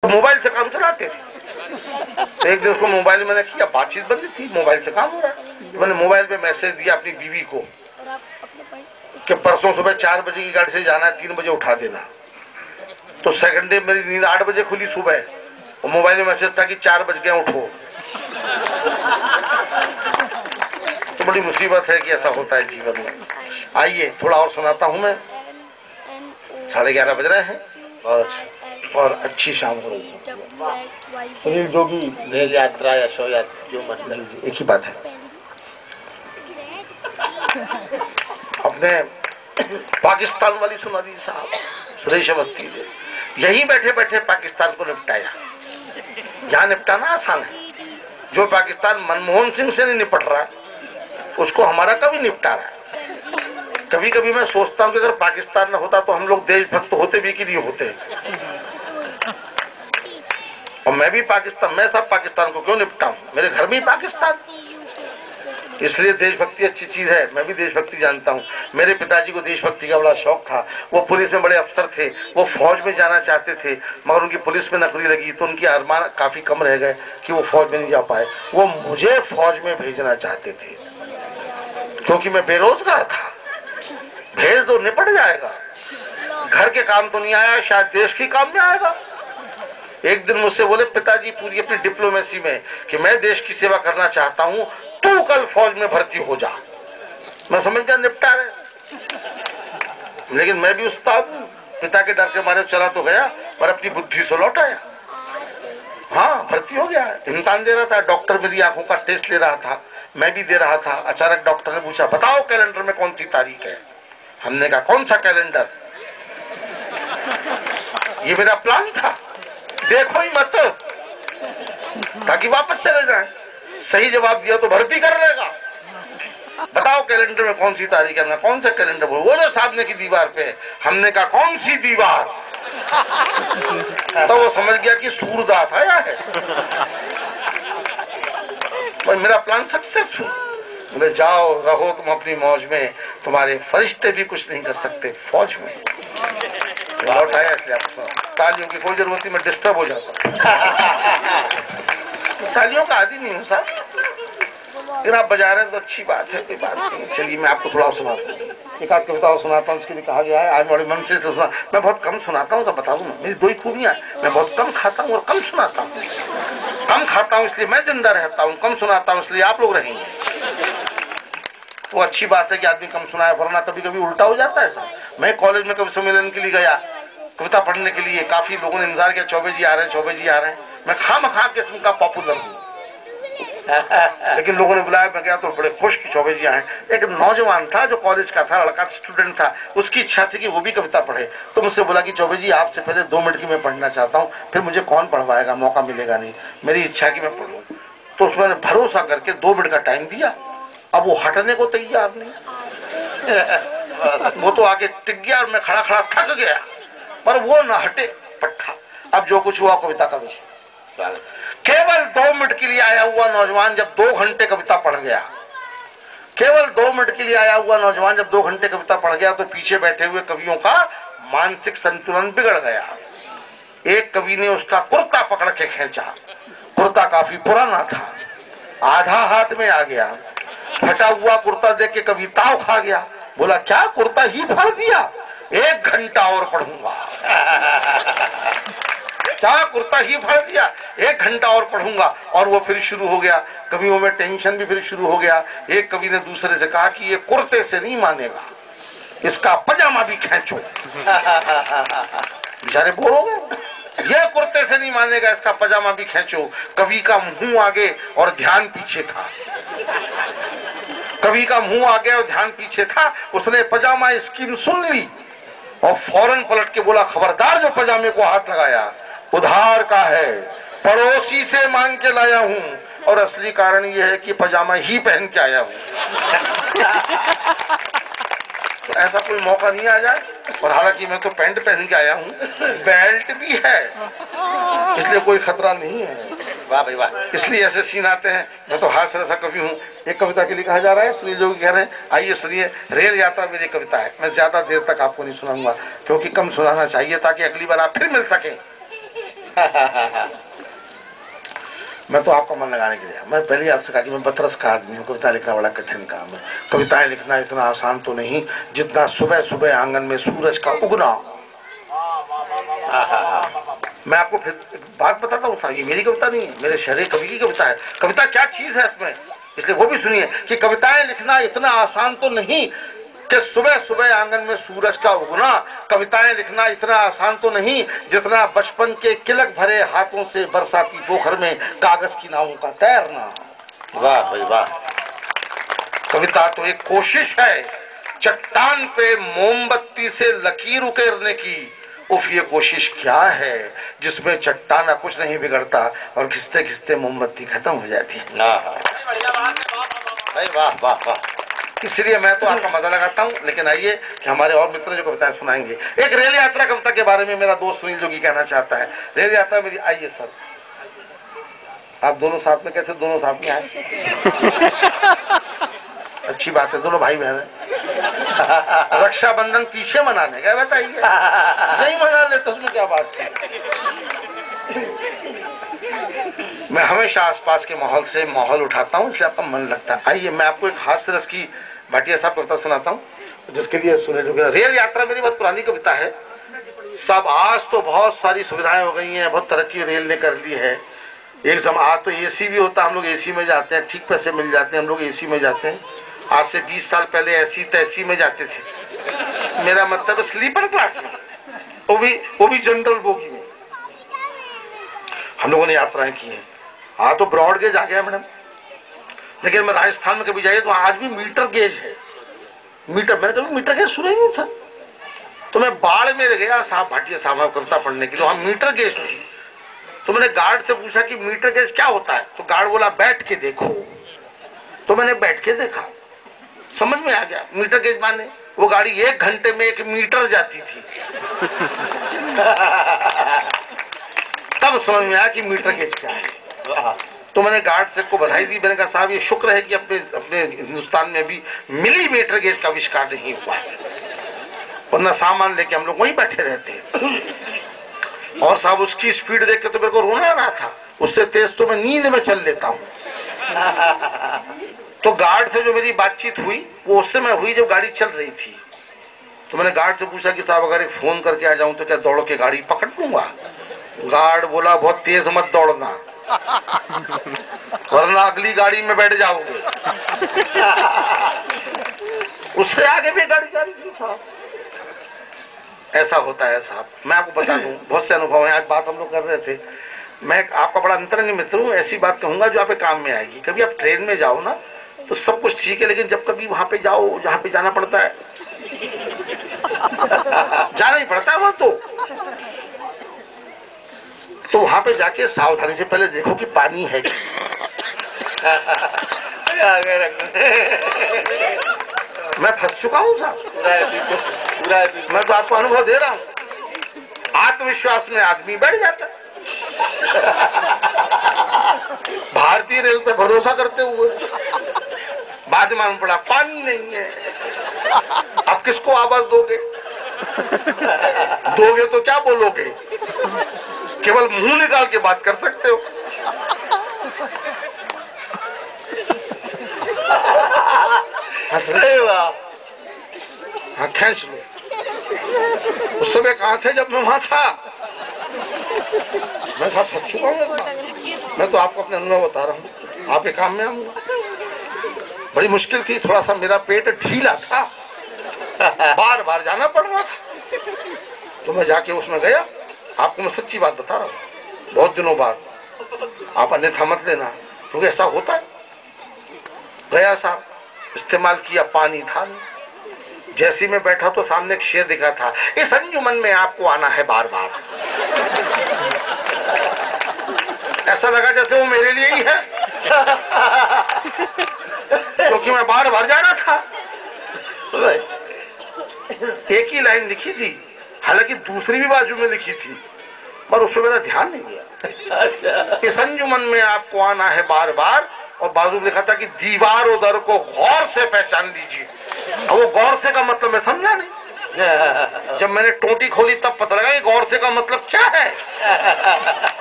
तो मोबाइल से काम चलाते थे। तो एक दिन उसको मोबाइल मैंने किया, बातचीत बंद थी, मोबाइल से काम हो रहा है। तो मैंने मोबाइल पे मैसेज दिया अपनी बीवी को कि परसों सुबह 4 बजे की गाड़ी से जाना है, 3 बजे उठा देना। तो सेकंड डे मेरी नींद 8 बजे खुली सुबह, और मोबाइल में मैसेज था कि 4 बज गए उठो। तो बड़ी मुसीबत है कि ऐसा होता है जीवन में। आइए थोड़ा और सुनाता हूं मैं। 11:30 बज रहे हैं और अच्छी शाम हो रही है। सुनील जोगी रेल यात्रा या शो या जो मतलब एक ही बात है। अपने पाकिस्तान वाली सुना दी साहब, सुरेश अवस्थी ने यहीं बैठे बैठे पाकिस्तान को निपटाया। यहाँ निपटाना आसान है। जो पाकिस्तान मनमोहन सिंह से नहीं निपट रहा, उसको हमारा कभी निपटा रहा है। कभी कभी मैं सोचता हूँ कि अगर पाकिस्तान न होता तो हम लोग देशभक्त होते भी कि नहीं होते। और मैं भी पाकिस्तान, मैं सब पाकिस्तान को क्यों निपटाऊं, मेरे घर में ही पाकिस्तान। इसलिए देशभक्ति अच्छी चीज है, मैं भी देशभक्ति जानता हूँ। मेरे पिताजी को देशभक्ति का बड़ा शौक था। वो पुलिस में बड़े अफसर थे, वो फौज में जाना चाहते थे, मगर उनकी पुलिस में नौकरी लगी तो उनकी अरमान काफी कम रह गए कि वो फौज में नहीं जा पाए। वो मुझे फौज में भेजना चाहते थे क्योंकि मैं बेरोजगार था। भेज दो, निपट जाएगा। घर के काम तो नहीं आया, शायद देश के काम में आएगा। एक दिन मुझसे बोले पिताजी पूरी अपनी डिप्लोमेसी में कि मैं देश की सेवा करना चाहता हूं, तू कल फौज में भर्ती हो जा। मैं समझ गया निपटा रहे, लेकिन मैं भी उस्ताद हूं। पिता के डर के मारे चला तो गया, पर अपनी बुद्धि से लौट आया। हाँ, भर्ती हो गया। इम्तिहान दे रहा था, डॉक्टर मेरी आंखों का टेस्ट ले रहा था, मैं भी दे रहा था। अचानक डॉक्टर ने पूछा, बताओ कैलेंडर में कौन सी तारीख है। हमने कहा कौन सा कैलेंडर, ये मेरा प्लान था, देखो ही मत ताकि वापस चले जाए। सही जवाब दिया तो भर्ती कर लेगा। बताओ कैलेंडर में कौन सी तारीख है। कौन सा कैलेंडर, वो जो सामने की दीवार पे है। हमने कहा कौन सी दीवार। तो वो समझ गया कि सूरदास आया है। पर मेरा प्लान सक्सेसफुल। बोले जाओ रहो तुम अपनी मौज में, तुम्हारे फरिश्ते भी कुछ नहीं कर सकते फौज में। लौट आया, इसलिए आपको तालियों की कोई जरूरत नहीं, मैं डिस्टर्ब हो जाता हूँ। तालियों का आदि नहीं हूँ साहब, लेकिन आप बजा रहे हैं तो अच्छी बात है, कोई बात नहीं। चलिए मैं आपको थोड़ा सुनाता हूँ, एक आध कविता और सुनाता हूँ। इसके लिए कहा गया है, आज बड़े मन से सुना। मैं बहुत कम सुनाता हूँ, सब बता दूँ। मेरी दो ही खूबियाँ, मैं बहुत कम खाता हूँ और कम सुनाता हूँ। कम खाता हूँ इसलिए मैं जिंदा रहता हूँ, कम सुनाता हूँ इसलिए आप लोग रहेंगे। तो अच्छी बात है कि आदमी कम सुनाए, वरना कभी कभी उल्टा हो जाता है साहब। मैं कॉलेज में कवि सम्मेलन के लिए गया, कविता पढ़ने के लिए। काफी लोगों ने इंतजार किया, चौबे जी आ रहे हैं, चौबे जी आ रहे हैं। मैं खामखा किस्म का पॉपुलर हूँ, लेकिन लोगों ने बुलाया, मैं गया तो बड़े खुश कि चौबे जी आए। एक नौजवान था जो कॉलेज का था, लड़का स्टूडेंट था, उसकी इच्छा थी कि वो भी कविता पढ़े। तो मुझसे बोला कि चौबे जी आपसे पहले 2 मिनट की मैं पढ़ना चाहता हूँ, फिर मुझे कौन पढ़वाएगा, मौका मिलेगा नहीं, मेरी इच्छा की मैं पढ़ूँ। तो उसमें भरोसा करके 2 मिनट का टाइम दिया। अब वो हटने को तैयार नहीं, वो तो आगे टिक गया और मैं खड़ा खड़ा थक गया, पर वो न हटे पट्टा। अब जो कुछ हुआ कविता का विषय, केवल 2 मिनट के लिए आया हुआ नौजवान जब 2 घंटे कविता पढ़ गया, केवल 2 मिनट के लिए आया हुआ नौजवान जब 2 घंटे कविता पढ़ गया, तो पीछे बैठे हुए कवियों का मानसिक संतुलन बिगड़ गया। एक कवि ने उसका कुर्ता पकड़ के खींचा, कुर्ता काफी पुराना था, आधा हाथ में आ गया। फटा हुआ कुर्ता देख के कवि ताव खा गया, बोला क्या कुर्ता ही फाड़ दिया, 1 घंटा और पढ़ूंगा। क्या कुर्ता ही फाड़ दिया, 1 घंटा और पढ़ूंगा। और वो फिर शुरू हो गया, कवियों में टेंशन भी फिर शुरू हो गया। एक कवि ने दूसरे से कहा कि ये कुर्ते से नहीं मानेगा, इसका पजामा भी खींचो। बेचारे बोर हो गए, ये कुर्ते से नहीं मानेगा, इसका पजामा भी खींचो। कवि का मुंह आगे और ध्यान पीछे था, कवि का मुंह आगे और ध्यान पीछे था। उसने पजामा स्कीम सुन ली और फौरन पलट के बोला, खबरदार जो पजामे को हाथ लगाया उधार का है, पड़ोसी से मांग के लाया हूं, और असली कारण यह है कि पजामा ही पहन के आया हूं। तो ऐसा कोई मौका नहीं आ जाए। और हालांकि मैं तो पैंट पहन के आया हूँ, बेल्ट भी है, इसलिए कोई खतरा नहीं है। वाह भाई वाह, इसलिए ऐसे सीन आते हैं। मैं तो हास्य रसा कवि हूँ। एक कविता के लिए कहा जा रहा है, सुनील जोगी कह रहे हैं, आइए सुनिए। रेल यात्रा मेरी कविता है, मैं ज्यादा देर तक आपको नहीं सुनाऊंगा क्योंकि कम सुनाना चाहिए ताकि अगली बार आप फिर मिल सके। मैं तो आपका मन लगाने के लिए, मैं पहले ही आपसे कहा कि मैं बतरस का आदमी हूँ, कविता लिखना बड़ा कठिन काम है। कविताएं लिखना इतना आसान तो नहीं जितना सुबह सुबह आंगन में सूरज का उगना। मैं आपको फिर एक बात बताता हूँ साहब, ये मेरी कविता नहीं है, मेरे शहरी कवि की कविता है। कविता क्या चीज है इसमें, इसलिए वो भी सुनिए कि कविताएं लिखना इतना आसान तो नहीं कि सुबह सुबह आंगन में सूरज का उगना। कविताएं लिखना इतना आसान तो नहीं जितना बचपन के किलक भरे हाथों से बरसाती पोखर में कागज की नावों का तैरना। वाह भाई वाह। कविता तो एक कोशिश है चट्टान पे मोमबत्ती से लकीर उकेरने की। उफ, ये कोशिश क्या है जिसमें चट्टाना कुछ नहीं बिगड़ता और घिसते घिसते मोमबत्ती खत्म हो जाती है। भाई वाह वाह वाह। इसलिए मैं तो आपका मजा लगाता हूँ, लेकिन आइए कि हमारे और मित्र जो कविताएं सुनाएंगे। एक रेल यात्रा कविता के बारे में मेरा दोस्त सुनील जोगी कहना चाहता है। रेल यात्रा मेरी, आइए सर, आप दोनों साथ में, कैसे दोनों साथ में आए? अच्छी बात है, दोनों भाई बहन है। रक्षाबंधन पीछे मनाने का, बताइए नहीं मना ले तो उसमें क्या बात है। मैं हमेशा आसपास के माहौल से माहौल उठाता हूँ, इसलिए आपका मन लगता है। आइए मैं आपको एक हास्य रस की भाटिया साहब कविता सुनाता हूँ, जिसके लिए सुने लोग। रेल यात्रा मेरी बहुत पुरानी कविता है साहब। आज तो बहुत सारी सुविधाएं हो गई हैं, बहुत तरक्की रेल ने कर ली है। एक समय आज तो एसी भी होता है, हम लोग एसी में जाते हैं, ठीक पैसे मिल जाते हैं, हम लोग एसी में जाते हैं। आज से 20 साल पहले ऐसी तैसी में जाते थे, मेरा मतलब स्लीपर क्लास में, वो भी जनरल बोगी में हम लोगों ने यात्राएं की हैं। हाँ तो ब्रॉड गेज आ गया मैडम, लेकिन मैं राजस्थान में कभी जाइए तो आज भी मीटर गेज है। मीटर, मैंने कभी मीटर गेज सुना ही नहीं था। तो मैं बाड़मेर गया साहब, भाटिया साहब कविता पढ़ने के लिए, वहां मीटर गेज थी। तो मैंने गार्ड से पूछा कि मीटर गेज क्या होता है, तो गार्ड बोला बैठ के देखो। तो मैंने बैठ के देखा, समझ में आ गया मीटर गेज माने वो गाड़ी 1 घंटे में 1 मीटर जाती थी। तब समझ में आया कि मीटर गेज क्या है। तो मैंने गार्ड से को बधाई दी, मैंने कहा साहब ये शुक्र है कि अपने हिंदुस्तान में भी मिलीमीटर गेज का आविष्कार नहीं हुआ है, वरना सामान लेके हम लोग वहीं बैठे रहते हैं। और साहब उसकी स्पीड देख के तो मेरे को रोना आ रहा था, उससे तेज तो मैं नींद में चल लेता हूँ। तो गार्ड से जो मेरी बातचीत हुई वो उस समय हुई जब गाड़ी चल रही थी। तो मैंने गार्ड से पूछा कि साहब अगर एक फोन करके आ जाऊं तो क्या दौड़ के गाड़ी पकड़ लूंगा? गार्ड बोला बहुत तेज मत दौड़ना, वरना अगली गाड़ी में बैठ जाओगे। उससे आगे भी गाड़ी जा रही थी साहब। ऐसा होता है साहब, मैं आपको बता दूं बहुत से अनुभव हैं। आज बात हम लोग कर रहे थे, मैं आपका बड़ा अंतरंग मित्र हूँ, ऐसी बात कहूंगा जो आप काम में आएगी। कभी आप ट्रेन में जाओ ना तो सब कुछ ठीक है, लेकिन जब कभी वहां पे जाओ जहां पे जाना पड़ता है, जाना ही पड़ता है वहां, तो वहां पे जाके सावधानी से पहले देखो कि पानी है। मैं फंस चुका हूँ साहब, मैं तो आपको अनुभव दे रहा हूँ। आत्मविश्वास में आदमी बैठ जाता है भारतीय रेल पे भरोसा करते हुए, बाद में मालूम पड़ा पानी नहीं है। अब किसको आवाज दोगे? दोगे तो क्या बोलोगे? केवल मुंह निकाल के बात कर सकते हो। हाँ खींच लो। उस समय कहाँ थे जब मैं वहां था? मैं साहब फंस चुका हूँ। मैं तो आपको अपने अनुभव बता रहा हूँ, आपके काम में आऊंगा। बड़ी मुश्किल थी, थोड़ा सा मेरा पेट ढीला था, बार बार जाना पड़ रहा था। तो मैं जाके उसमें गया, आपको मैं सच्ची बात बता रहा हूँ, बहुत दिनों बाद, आप अन्यथा मत लेना क्योंकि ऐसा होता है। गया साहब, इस्तेमाल किया, पानी था नहीं। जैसे मैं बैठा तो सामने एक शेर दिखा था, इस अंजुमन में आपको आना है बार बार। ऐसा लगा जैसे वो मेरे लिए ही है, क्योंकि मैं बार बार जा रहा था। एक ही लाइन लिखी थी, हालांकि दूसरी भी बाजू में लिखी थी, पर उस पर मेरा ध्यान नहीं गया। इस अंजुमन में आपको आना है बार बार, और बाजू में लिखा था कि दीवार उधर को गौर से पहचान लीजिए। अब वो गौर से का मतलब मैं समझा नहीं। जब मैंने टोटी खोली तब पता लगा कि गौर से का मतलब क्या है।